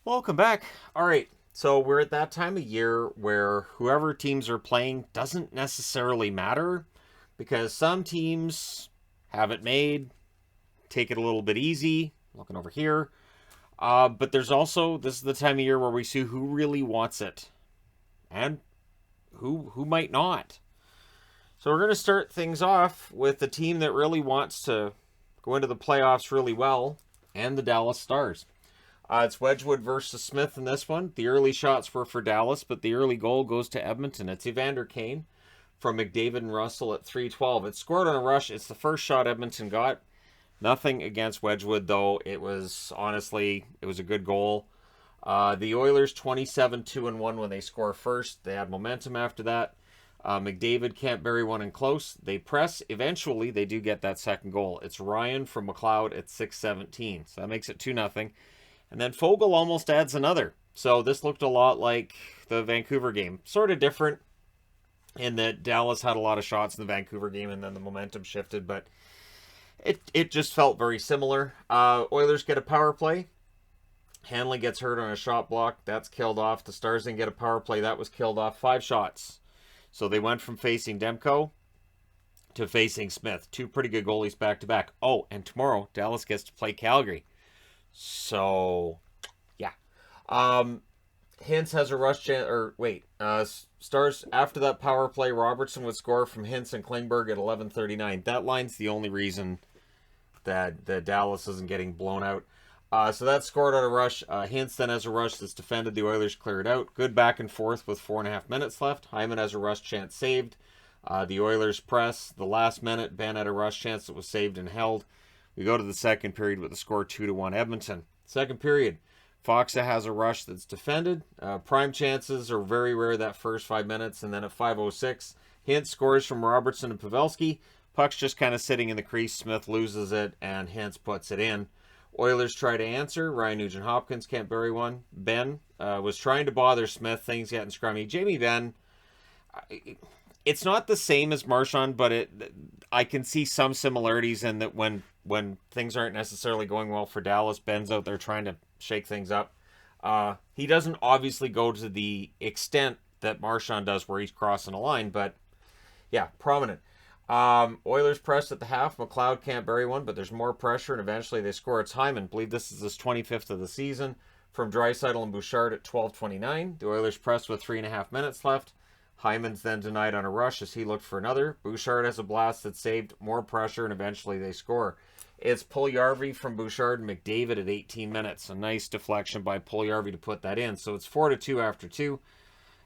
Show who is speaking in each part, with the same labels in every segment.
Speaker 1: Welcome back. All right, so we're at that time of year where whoever teams are playing doesn't necessarily matter because some teams have it made, take it a little bit easy. Looking over here. But there's also, this is the time of year where we see who really wants it and who might not. So we're going to start things off with the team that really wants to go into the playoffs really well, and the Dallas Stars. It's Wedgwood versus Smith in this one. The early shots were for Dallas, but the early goal goes to Edmonton. It's Evander Kane from McDavid and Russell at 3:12. It scored on a rush. It's the first shot Edmonton got. Nothing against Wedgwood, though. It was a good goal. The Oilers 27-2-1 when they score first. They had momentum after that. McDavid can't bury one in close. They press. Eventually, they do get that second goal. It's Ryan from McLeod at 6:17. So that makes it 2-0. And then Fogle almost adds another. So this looked a lot like the Vancouver game. Sort of different in that Dallas had a lot of shots in the Vancouver game and then the momentum shifted, but it just felt very similar. Oilers get a power play. Hanley gets hurt on a shot block. That's killed off. The Stars didn't get a power play. That was killed off. 5 shots. So they went from facing Demko to facing Smith. 2 pretty good goalies back-to-back. Oh, and tomorrow, Dallas gets to play Calgary. So, yeah. Hintz has a rush chance, Stars, after that power play, Robertson would score from Hintz and Klingberg at 11:39. That line's the only reason that Dallas isn't getting blown out. So that scored on a rush. Hintz then has a rush that's defended. The Oilers clear it out. Good back and forth with 4.5 minutes left. Hyman has a rush chance saved. The Oilers press. The last minute, Ben had a rush chance that was saved and held. We go to the second period with the score 2-1 Edmonton. Second period, Foxa has a rush that's defended. Prime chances are very rare that first 5 minutes, and then at 5:06, Hintz scores from Robertson and Pavelski. Puck's just kind of sitting in the crease. Smith loses it, and Hintz puts it in. Oilers try to answer. Ryan Nugent-Hopkins can't bury one. Ben was trying to bother Smith. Things getting scrummy. Jamie Benn, it's not the same as Marchand, but I can see some similarities in that when things aren't necessarily going well for Dallas, Ben's out there trying to shake things up. He doesn't obviously go to the extent that Marchand does where he's crossing a line, but yeah, prominent. Oilers press at the half. McLeod can't bury one, but there's more pressure, and eventually they score. It's Hyman. I believe this is his 25th of the season from Draisaitl and Bouchard at 12:29. The Oilers press with 3.5 minutes left. Hyman's then denied on a rush as he looked for another. Bouchard has a blast that saved. More pressure, and eventually they score. It's Puljujarvi from Bouchard and McDavid at 18 minutes. A nice deflection by Puljujarvi to put that in. So it's 4-2 after 2.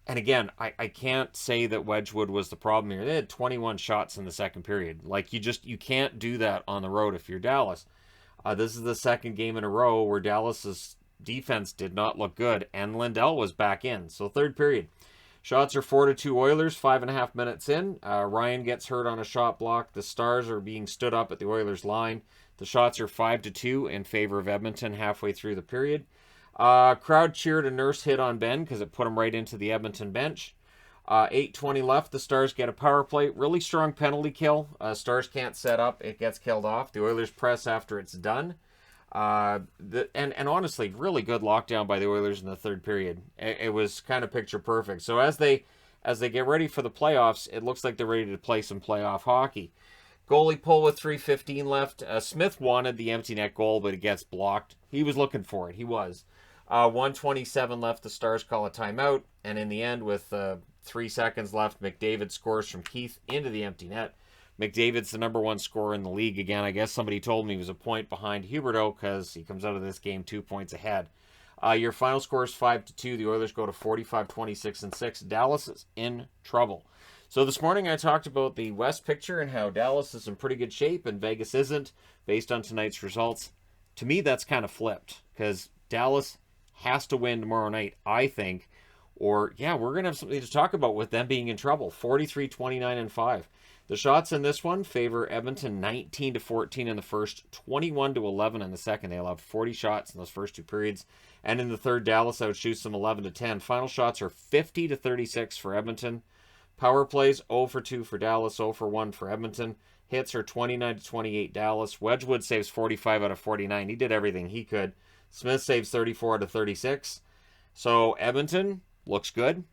Speaker 1: And again, I can't say that Wedgwood was the problem here. They had 21 shots in the second period. Like, you can't do that on the road if you're Dallas. This is the second game in a row where Dallas's defense did not look good, and Lindell was back in. So third period. Shots are 4-2 Oilers, 5.5 minutes in. Ryan gets hurt on a shot block. The Stars are being stood up at the Oilers line. The shots are 5-2 in favor of Edmonton halfway through the period. Crowd cheered a nurse hit on Ben because it put him right into the Edmonton bench. 8:20 left. The Stars get a power play. Really strong penalty kill. Stars can't set up. It gets killed off. The Oilers press after it's done. And honestly, really good lockdown by the Oilers in the third period. It was kind of picture perfect. So as they get ready for the playoffs, it looks like they're ready to play some playoff hockey. Goalie pull with 3:15 left. Smith wanted the empty net goal, but it gets blocked. He was looking for it. He was. 1:27 left. The Stars call a timeout. And in the end, with 3 seconds left, McDavid scores from Keith into the empty net. McDavid's the number 1 scorer in the league again. I guess somebody told me he was a point behind Huberdeau because he comes out of this game 2 points ahead. Your final score is 5-2. The Oilers go to 45, 26, and 6. Dallas is in trouble. So this morning I talked about the West picture and how Dallas is in pretty good shape and Vegas isn't based on tonight's results. To me, that's kind of flipped because Dallas has to win tomorrow night, I think. Or, yeah, we're going to have something to talk about with them being in trouble. 43, 29, and 5. The shots in this one favor Edmonton 19-14 in the first, 21-11 in the second. They allowed 40 shots in those first 2 periods. And in the third, Dallas outshoots them 11-10. Final shots are 50-36 for Edmonton. Power plays 0-2 for Dallas, 0-1 for Edmonton. Hits are 29-28 Dallas. Wedgwood saves 45 out of 49. He did everything he could. Smith saves 34 out of 36. So Edmonton looks good.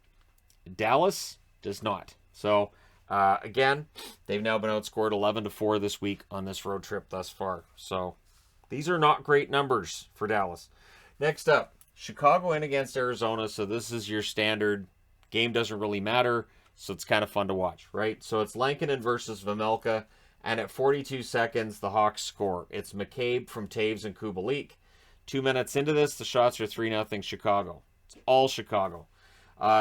Speaker 1: Dallas does not. So again, they've now been outscored 11-4 this week on this road trip thus far. So these are not great numbers for Dallas. Next up, Chicago in against Arizona. So this is your standard game, doesn't really matter. So it's kind of fun to watch, right? So it's Lankinen versus Vejmelka. And at 42 seconds, the Hawks score. It's McCabe from Taves and Kubalik. 2 minutes into this, the shots are 3-0 Chicago. It's all Chicago.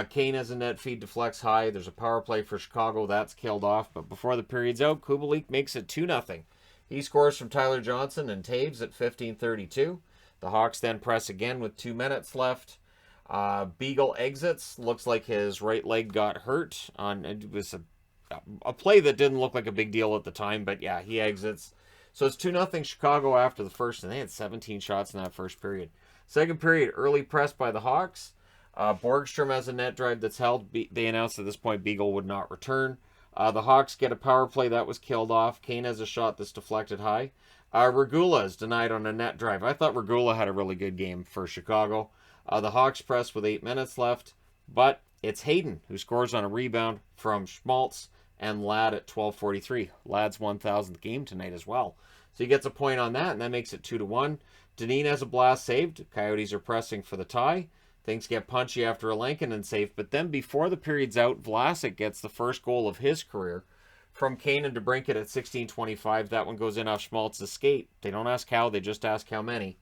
Speaker 1: Kane has a net feed, deflects high. There's a power play for Chicago. That's killed off. But before the period's out, Kubalik makes it 2-0. He scores from Tyler Johnson and Taves at 15:32. The Hawks then press again with 2 minutes left. Beagle exits. Looks like his right leg got hurt. It was a play that didn't look like a big deal at the time, but yeah, he exits. So it's 2-0 Chicago after the first, and they had 17 shots in that first period. Second period, early press by the Hawks. Borgstrom has a net drive that's held. They announced at this point Beagle would not return. The Hawks get a power play that was killed off. Kane has a shot that's deflected high. Regula is denied on a net drive. I thought Regula had a really good game for Chicago. The Hawks press with 8 minutes left, but it's Hayden who scores on a rebound from Schmaltz and Ladd at 12:43. Ladd's 1,000th game tonight as well. So he gets a point on that, and that makes it 2-1. Dineen has a blast saved. Coyotes are pressing for the tie. Things get punchy after a Lankinen save, but then before the period's out, Vlasic gets the first goal of his career from Kane and DeBrincat at 16:25. That one goes in off Schmaltz's skate. They don't ask how, they just ask how many.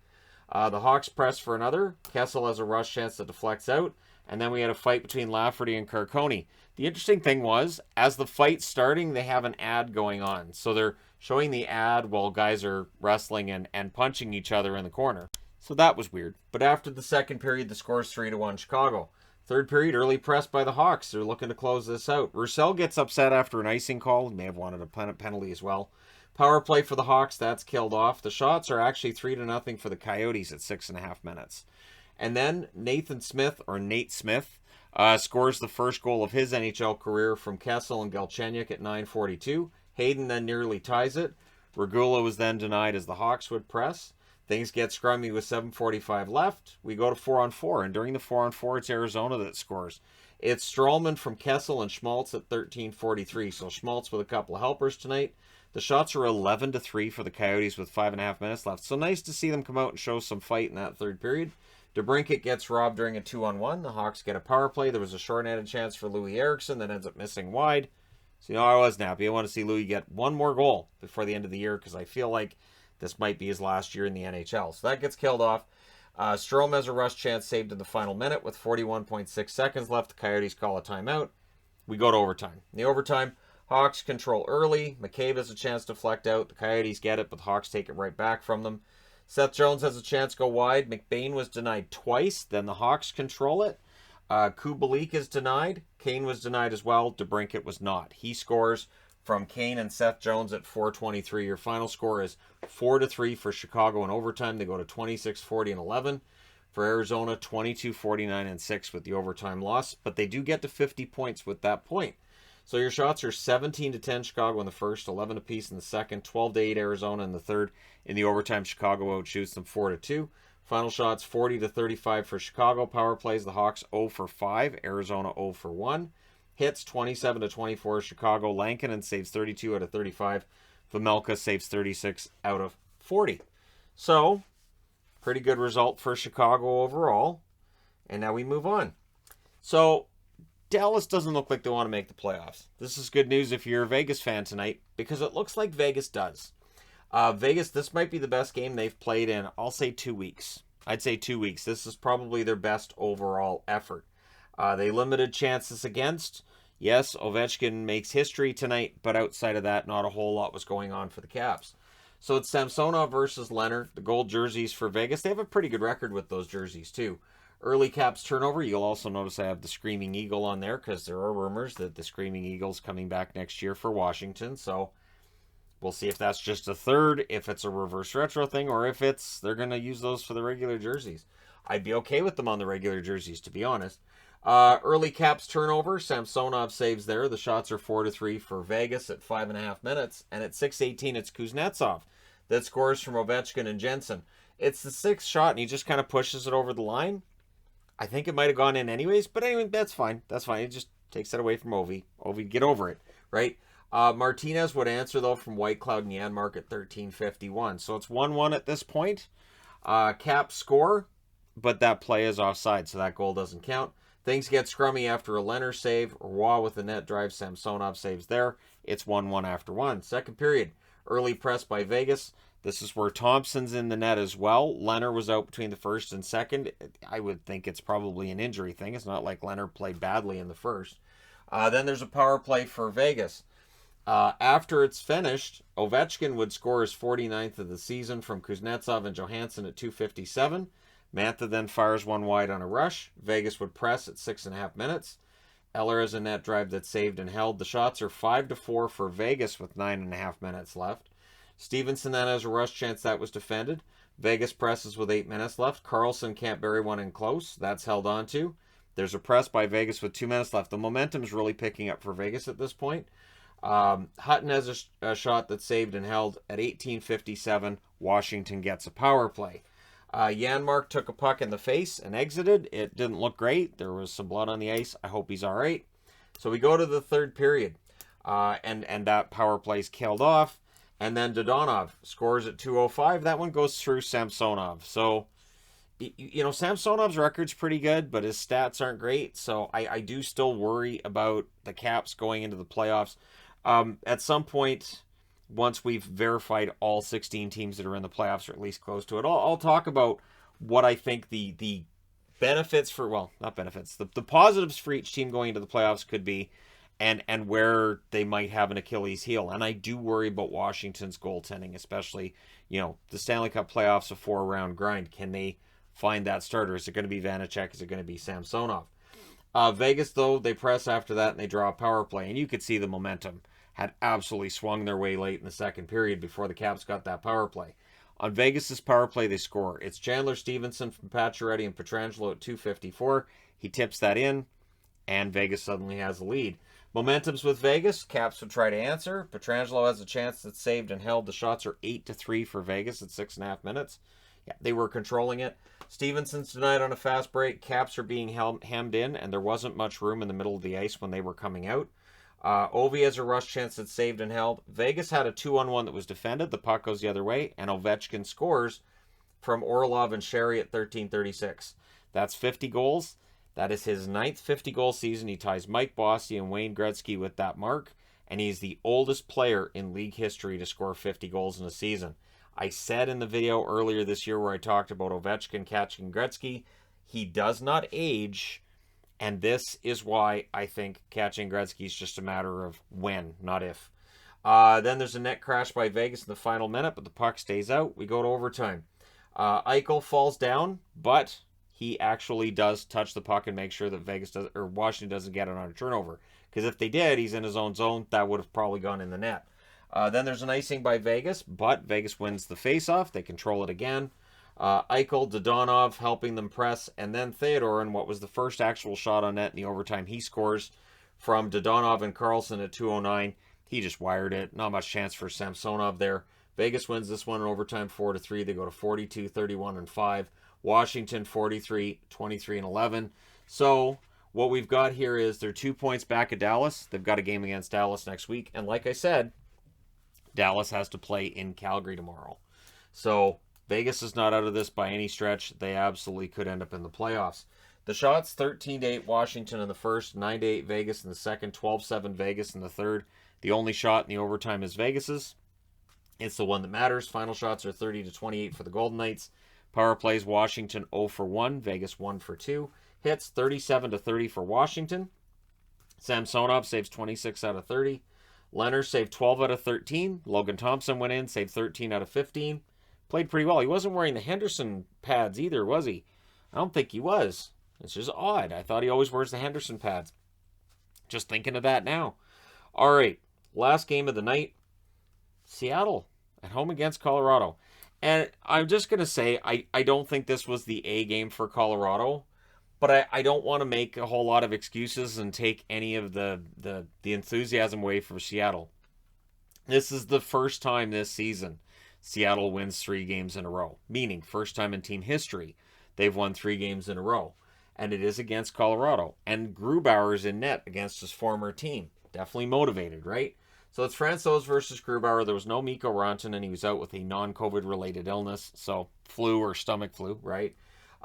Speaker 1: The Hawks press for another. Kessel has a rush chance that deflects out, and then we had a fight between Lafferty and Carcone. The interesting thing was, as the fight's starting, they have an ad going on. So they're showing the ad while guys are wrestling and punching each other in the corner. So that was weird. But after the second period, the score is 3-1 Chicago. Third period, early press by the Hawks. They're looking to close this out. Roussel gets upset after an icing call. He may have wanted a penalty as well. Power play for the Hawks. That's killed off. The shots are actually 3-0 for the Coyotes at 6.5 minutes. And then Nate Smith scores the first goal of his NHL career from Kessel and Galchenyuk at 9:42. Hayden then nearly ties it. Regula was then denied as the Hawks would press. Things get scrummy with 7:45 left. We go to 4-on-4, and during the 4-on-4, it's Arizona that scores. It's Stralman from Kessel and Schmaltz at 13:43. So Schmaltz with a couple of helpers tonight. The shots are 11-3 for the Coyotes with 5.5 minutes left. So nice to see them come out and show some fight in that third period. DeBrincat gets robbed during a 2-on-1. The Hawks get a power play. There was a short-handed chance for Louis Eriksson that ends up missing wide. So, I was happy. I want to see Louis get one more goal before the end of the year because I feel like this might be his last year in the NHL. So that gets killed off. Strome has a rush chance saved in the final minute with 41.6 seconds left. The Coyotes call a timeout. We go to overtime. In the overtime, Hawks control early. McCabe has a chance to deflect out. The Coyotes get it, but the Hawks take it right back from them. Seth Jones has a chance to go wide. McBain was denied twice. Then the Hawks control it. Kubalik is denied. Kane was denied as well. DeBrincat was not. He scores from Kane and Seth Jones at 4:23. Your final score is 4-3 for Chicago in overtime. They go to 26-40 and 11. For Arizona, 22-49 and 6 with the overtime loss. But they do get to 50 points with that point. So your shots are 17-10 Chicago in the first, 11 apiece in the second, 12-8 Arizona in the third. In the overtime, Chicago outshoots them 4-2. Final shots 40-35 for Chicago. Power plays, the Hawks 0-5, Arizona 0-1. Hits 27-24 Chicago. Lankinen saves 32 out of 35. Vejmelka saves 36 out of 40. So, pretty good result for Chicago overall. And now we move on. So, Dallas doesn't look like they want to make the playoffs. This is good news if you're a Vegas fan tonight, because it looks like Vegas does. Vegas, this might be the best game they've played in, I'll say 2 weeks. I'd say 2 weeks. This is probably their best overall effort. They limited chances against. Yes, Ovechkin makes history tonight, but outside of that, not a whole lot was going on for the Caps. So it's Samsonov versus Leonard, the gold jerseys for Vegas. They have a pretty good record with those jerseys, too. Early Caps turnover. You'll also notice I have the Screaming Eagle on there because there are rumors that the Screaming Eagle's coming back next year for Washington. So we'll see if that's just a third, if it's a reverse retro thing, or if they're going to use those for the regular jerseys. I'd be okay with them on the regular jerseys, to be honest. Early Caps turnover. Samsonov saves there. The shots are 4-3 for Vegas at 5.5 minutes. And at 6:18, it's Kuznetsov that scores from Ovechkin and Jensen. It's the sixth shot, and he just kind of pushes it over the line. I think it might have gone in anyways, but anyway, that's fine. That's fine. It just takes it away from Ovi. Ovi, get over it, right? Martinez would answer, though, from White Cloud and Janmark at 13:51. So it's 1-1 at this point. Cap score, but that play is offside, so that goal doesn't count. Things get scrummy after a Leonard save. Roy with the net drive. Samsonov saves there. It's 1-1 after one. Second period. Early press by Vegas. This is where Thompson's in the net as well. Leonard was out between the first and second. I would think it's probably an injury thing. It's not like Leonard played badly in the first. Then there's a power play for Vegas. After it's finished, Ovechkin would score his 49th of the season from Kuznetsov and Johansson at 2:57. Mantha then fires one wide on a rush. Vegas would press at 6.5 minutes. Eller has a net drive that's saved and held. The shots are 5-4 for Vegas with 9.5 minutes left. Stevenson then has a rush chance that was defended. Vegas presses with 8 minutes left. Carlson can't bury one in close. That's held on to. There's a press by Vegas with 2 minutes left. The momentum's really picking up for Vegas at this point. Hutton has a shot that's saved and held at 18:57. Washington gets a power play. Janmark took a puck in the face and exited. It didn't look great. There was some blood on the ice. I hope he's all right. So we go to the third period, and that power play's killed off. And then Dodonov scores at 2:05. That one goes through Samsonov. So, Samsonov's record's pretty good, but his stats aren't great. So I do still worry about the Caps going into the playoffs. At some point, once we've verified all 16 teams that are in the playoffs, or at least close to it, I'll talk about what I think the benefits for, well, not benefits, the positives for each team going into the playoffs could be, and where they might have an Achilles heel. And I do worry about Washington's goaltending, especially, the Stanley Cup playoffs, a 4-round grind. Can they find that starter? Is it going to be Vanacek? Is it going to be Samsonov? Vegas, though, they press after that and they draw a power play. And you could see the momentum had absolutely swung their way late in the second period before the Caps got that power play. On Vegas's power play, they score. It's Chandler Stevenson from Pacioretty and Pietrangelo at 2:54. He tips that in, and Vegas suddenly has the lead. Momentum's with Vegas. Caps would try to answer. Pietrangelo has a chance that's saved and held. The shots are 8-3 for Vegas at 6.5 minutes. Yeah, they were controlling it. Stevenson's denied on a fast break. Caps are being hemmed in, and there wasn't much room in the middle of the ice when they were coming out. Ovi has a rush chance that's saved and held. Vegas had a 2-on-1 that was defended. The puck goes the other way, and Ovechkin scores from Orlov and Sherry at 13:36. That's 50 goals. That is his 9th 50-goal season. He ties Mike Bossy and Wayne Gretzky with that mark, and he's the oldest player in league history to score 50 goals in a season. I said in the video earlier this year where I talked about Ovechkin catching Gretzky, he does not age, and this is why I think catching Gretzky is just a matter of when, not if. Then there's a net crash by Vegas in the final minute, but the puck stays out. We go to overtime. Eichel falls down, but he actually does touch the puck and make sure that Washington doesn't get it on a turnover. Because if they did, he's in his own zone. That would have probably gone in the net. Then there's an icing by Vegas, but Vegas wins the faceoff. They control it again. Eichel, Dodonov helping them press, and then Theodore in what was the first actual shot on net in the overtime. He scores from Dodonov and Carlson at 2:09. He just wired it. Not much chance for Samsonov there. Vegas wins this one in overtime 4-3. They go to 42, 31, and 5. Washington 43, 23, and 11. So what we've got here is they're 2 points back at Dallas. They've got a game against Dallas next week. And like I said, Dallas has to play in Calgary tomorrow. So Vegas is not out of this by any stretch. They absolutely could end up in the playoffs. The shots, 13-8 Washington in the first, 9-8 Vegas in the second, 12-7 Vegas in the third. The only shot in the overtime is Vegas's. It's the one that matters. Final shots are 30-28 for the Golden Knights. Power plays, Washington 0 for 1, Vegas 1 for 2. Hits 37-30 for Washington. Samsonov saves 26 out of 30. Leonard saved 12 out of 13. Logan Thompson went in, saved 13 out of 15. Played pretty well. He wasn't wearing the Henderson pads either, was he? I don't think he was. It's just odd. I thought he always wears the Henderson pads. Just thinking of that now. All right, last game of the night. Seattle at home against Colorado. And I'm just going to say, I don't think this was the A game for Colorado, but I don't want to make a whole lot of excuses and take any of the enthusiasm away from Seattle. This is the first time this season Seattle wins 3 games in a row, meaning first time in team history they've won 3 games in a row. And it is against Colorado. And Grubauer's in net against his former team. Definitely motivated, right? So it's Francouz versus Grubauer. There was no Mikko Rantanen. He was out with a non-COVID related illness, so flu or stomach flu, right?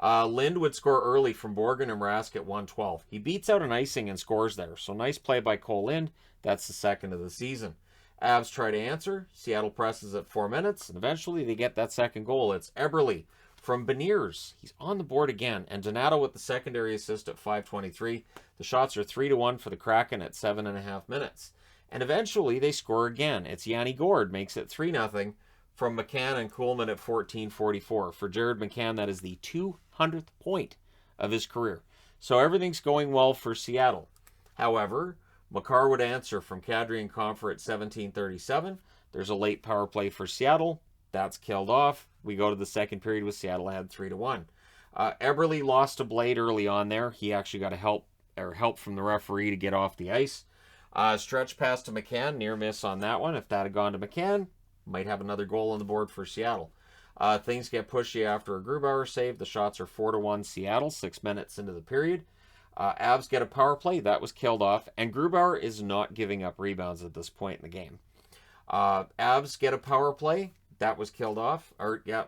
Speaker 1: Lind would score early from Borgen and Rask at 1:12. He beats out an icing and scores there, so nice play by Cole Lind. That's the second of the season. Avs try to answer. Seattle presses at 4 minutes, and eventually they get that second goal. It's Eberle from Beniers. He's on the board again, and Donato with the secondary assist at 5:23. The shots are 3-1 for the Kraken at 7.5 minutes. And eventually they score again. It's Yanni Gourde makes it 3-0 from McCann and Kuhlman at 14:44. For Jared McCann, that is the 200th point of his career. So everything's going well for Seattle. However, Makar would answer from Kadri and Compher at 17:37. There's a late power play for Seattle. That's killed off. We go to the second period with Seattle ahead 3-1. Eberle lost a blade early on there. He actually got help from the referee to get off the ice. Stretch pass to McCann, near miss on that one. If that had gone to McCann, might have another goal on the board for Seattle. Things get pushy after a Grubauer save. The shots are 4-1 Seattle, 6 minutes into the period. Avs get a power play. That was killed off. And Grubauer is not giving up rebounds at this point in the game. Avs get a power play. That was killed off. I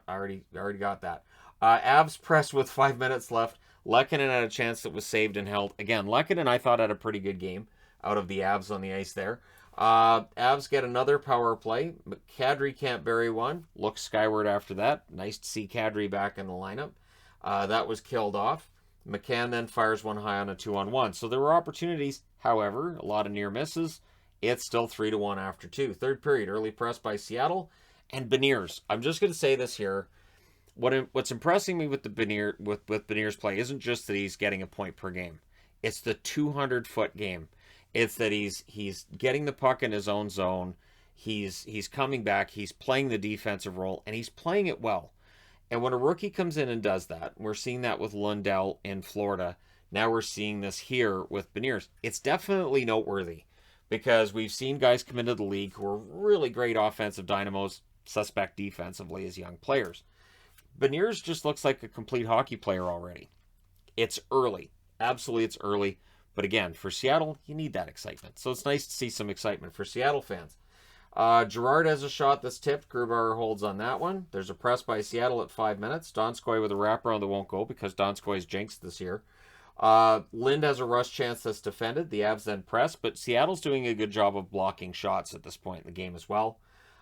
Speaker 1: already got that. Avs press with 5 minutes left. Lehkonen had a chance that was saved and held. Again, Lehkonen I thought had a pretty good game out of the Avs on the ice there. Avs get another power play. Kadri can't bury one. Looks skyward after that. Nice to see Kadri back in the lineup. That was killed off. McCann then fires one high on a 2-on-1. So there were opportunities. However, a lot of near misses. It's still 3-1 after 2. Third period, early press by Seattle. And Beniers. I'm just going to say this here. What's impressing me with Beniers' play isn't just that he's getting a point per game. It's the 200-foot game. It's that he's getting the puck in his own zone. He's coming back. He's playing the defensive role, and he's playing it well. And when a rookie comes in and does that, we're seeing that with Lundell in Florida. Now we're seeing this here with Beniers. It's definitely noteworthy because we've seen guys come into the league who are really great offensive dynamos, suspect defensively as young players. Beniers just looks like a complete hockey player already. It's early. Absolutely, it's early. But again, for Seattle, you need that excitement. So it's nice to see some excitement for Seattle fans. Girard has a shot that's tipped. Grubauer holds on that one. There's a press by Seattle at 5 minutes. Donskoy with a wraparound that won't go because Donskoy's jinxed this year. Lind has a rush chance that's defended. The Avs then press, but Seattle's doing a good job of blocking shots at this point in the game as well.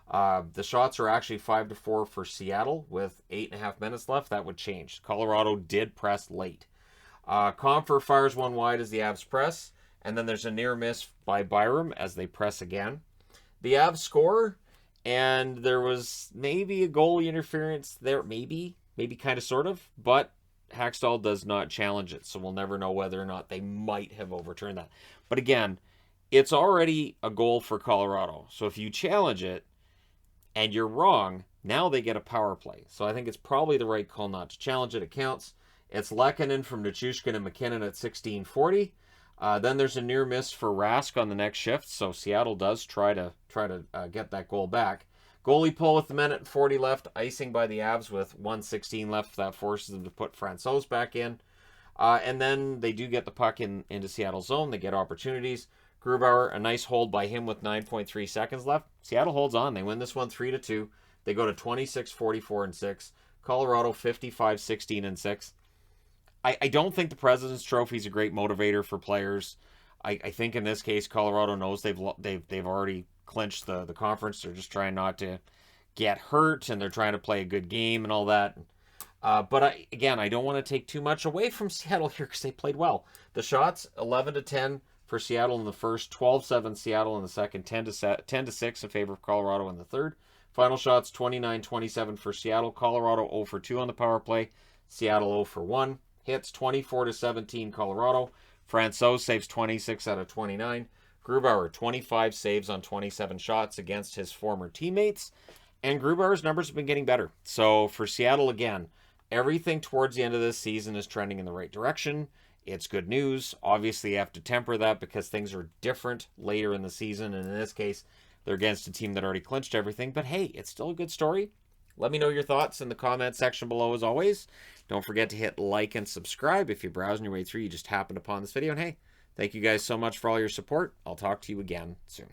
Speaker 1: The shots are actually 5-4 for Seattle with 8.5 minutes left. That would change. Colorado did press late. Compher fires one wide as the Avs press, and then there's a near miss by Byram as they press again. The Avs score, and there was maybe a goalie interference there, maybe kind of sort of, but Hackstall does not challenge it, so we'll never know whether or not they might have overturned that. But again, it's already a goal for Colorado, so if you challenge it and you're wrong, now they get a power play. So I think it's probably the right call not to challenge it. It counts. It's Lehkonen from Nichushkin and McKinnon at 16:40. Then there's a near miss for Rask on the next shift, so Seattle does try to get that goal back. Goalie pull with the minute and 40 left, icing by the Avs with 1:16 left. That forces them to put Francouz back in. And then they do get the puck into Seattle's zone. They get opportunities. Grubauer, a nice hold by him with 9.3 seconds left. Seattle holds on. They win this one 3-2. They go to 26-44-6. Colorado 55-16-6. I don't think the President's Trophy is a great motivator for players. I think in this case, Colorado knows they've already clinched the conference. They're just trying not to get hurt, and they're trying to play a good game and all that. But I don't want to take too much away from Seattle here because they played well. The shots 11-10 for Seattle in the first, 12-7 Seattle in the second, 10-6 in favor of Colorado in the third. Final shots 29-27 for Seattle. Colorado 0-2 on the power play. Seattle 0-1. Hits 24-17 Colorado. Francouz saves 26 out of 29. Grubauer 25 saves on 27 shots against his former teammates. And Grubauer's numbers have been getting better. So for Seattle, again, everything towards the end of this season is trending in the right direction. It's good news. Obviously, you have to temper that because things are different later in the season. And in this case, They're against a team that already clinched everything, but hey, it's still a good story. Let me know your thoughts in the comment section below as always. Don't forget to hit like and subscribe if you're browsing your way through, you just happened upon this video. And hey, thank you guys so much for all your support. I'll talk to you again soon.